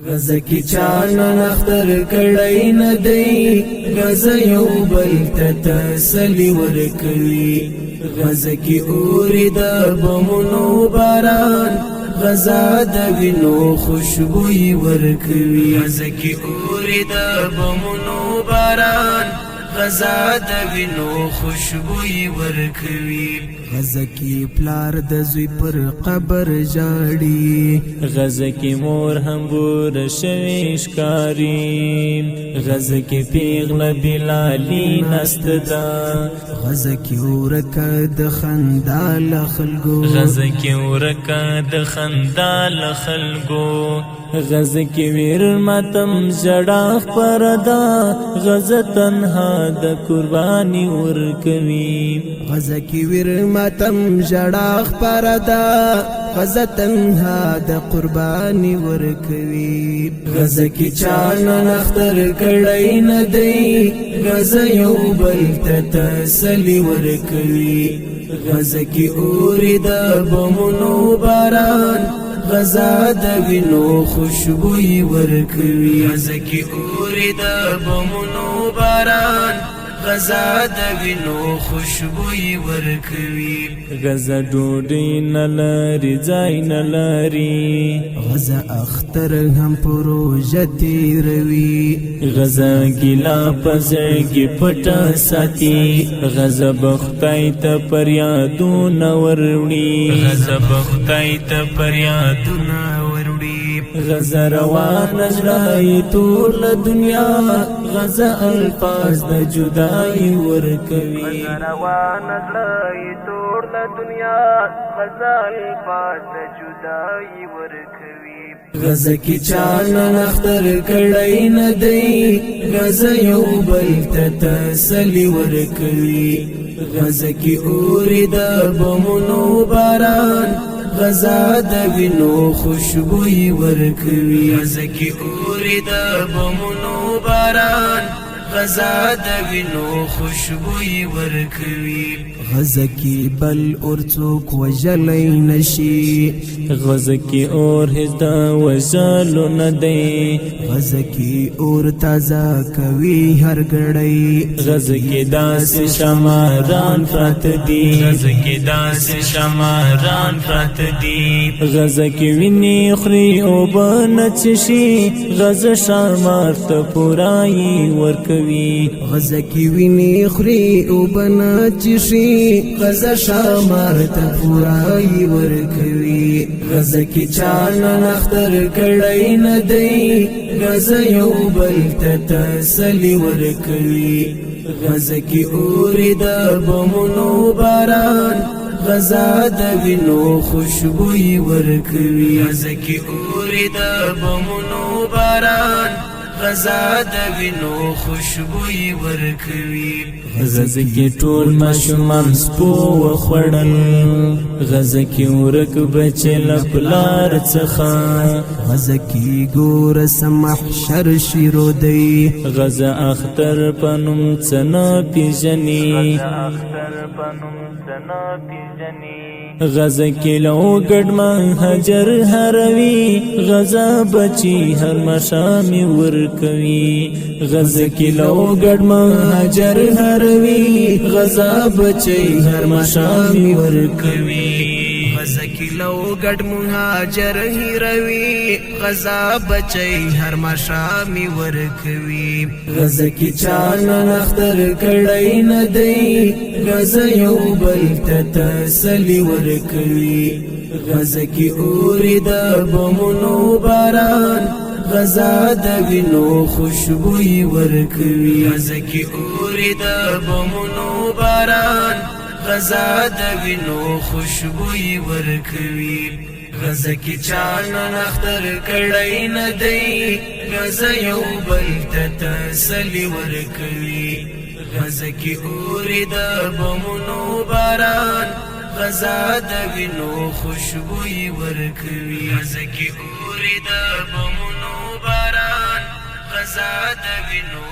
غزه کی چانا نختر کړی نه دی غزه یو بل ته تسلی ورکوي غزه کی اوري د بمونو باران غزه د وینو خوشبوئی ورکوي غزه کی اوري د بمونو باران غزه د وینو خوشبوئی ورکوي غزه کی پلار د زوی پر قبر جاړي غزه کی مور هم بور شوي ښکاري غزه کی پیغله بلالی نستدا غزه کی ورکه د خندا له خلکو غزه کی ورکه د خندا له خلکو غزه کی ویر ماتم جړه پردا غزه تنها د قربانی ورکوي غزه کی ویر ماتم جړه پردا غزه تنها د قربانی ورکوي غزه کی چانا نختر کړی نه دی غزه یو بل ته تسلی ورکوي غزه کی اوري د بمونو باران غزه د وینو خوشبوئی ورکوي غزه کی اوري د بمونو باران غزه د وینو خوشبوئی ورکوي غزه ډوډۍ نه لري ځای نه لري غزه اختر هم پروژه تیروي غزه ګیلا پزړګي پټه ساتي غزه بختای ته پریادونه وروړي غزه بختای ته پریادونه وروړي غزه روان زړای ټول دنیا غزه الفاظ د جدای ورکوي غزه روان زړای ټول دنیا غزه الفاظ د جدای ورکوي غزه کی چانا نختر کړی نه دی غزه یو بل ته تسلی ورکوي غزه کی اوري د بمونو باران غزه د وینو خوشبوئی ورکوي غزه کی اوري د بمونو باران غزه د وینو خوشبوئی ورکوي غزه کی بل اور څوک وجلی نشي غزه کی اور هیڅ د وژلو نه دی غزه کی اور تازه کوي هر ګړی غزه کی داسې شماران پراته دي غزه کی داسې شماران پراته دي غزه کی ویني خوري او بنچشي غزه شمار ته پورای ورکوي غزه کی ویني خوري او بنچشي غزه شمار ته پورای ورکوي غزه کی چانا نختر کړی نه دی غزه یو بل ته تسلی ورکوي غزه کی اوري د بمونو باران غزه د وینو خوشبوئی ورکوي غزه کی اوري د بمونو باران غزه د وینو خوشبوئی ورکوي غزه کی ټول ماشومان سپو وخوړل غزه کی ورک بچل پلار څخه غزه کی ګور سمحشر شیرو دی غزه اختر پنوم څنا پیژني غزه کی لو ګډمن حجر هروي غزه بچي هر مشامي ورکوي غزه کی لو ګډمن حجر هروي غزه بچي هر مشامي ورکوي غزه کی لو ګډ مهاجر هیروي غزه بچي هر مشامي ورکوي غزه کی چانا نختر کړی نه دی غزه یو بل ته تسلی ورکوي غزه کی اوري د بمونو باران غزه د وینو خوشبوئی ورکوي غزه کی اوري د بمونو باران غزه د وینو خوشبوئی ورکوي غزه کی چانا نختر کړی نه دی غزه یو بل ته تسلی ورکوي غزه کی اوري د بمونو باران غزه د وینو خوشبوئی ورکوي غزه کی اوري د بمونو باران غزه د وینو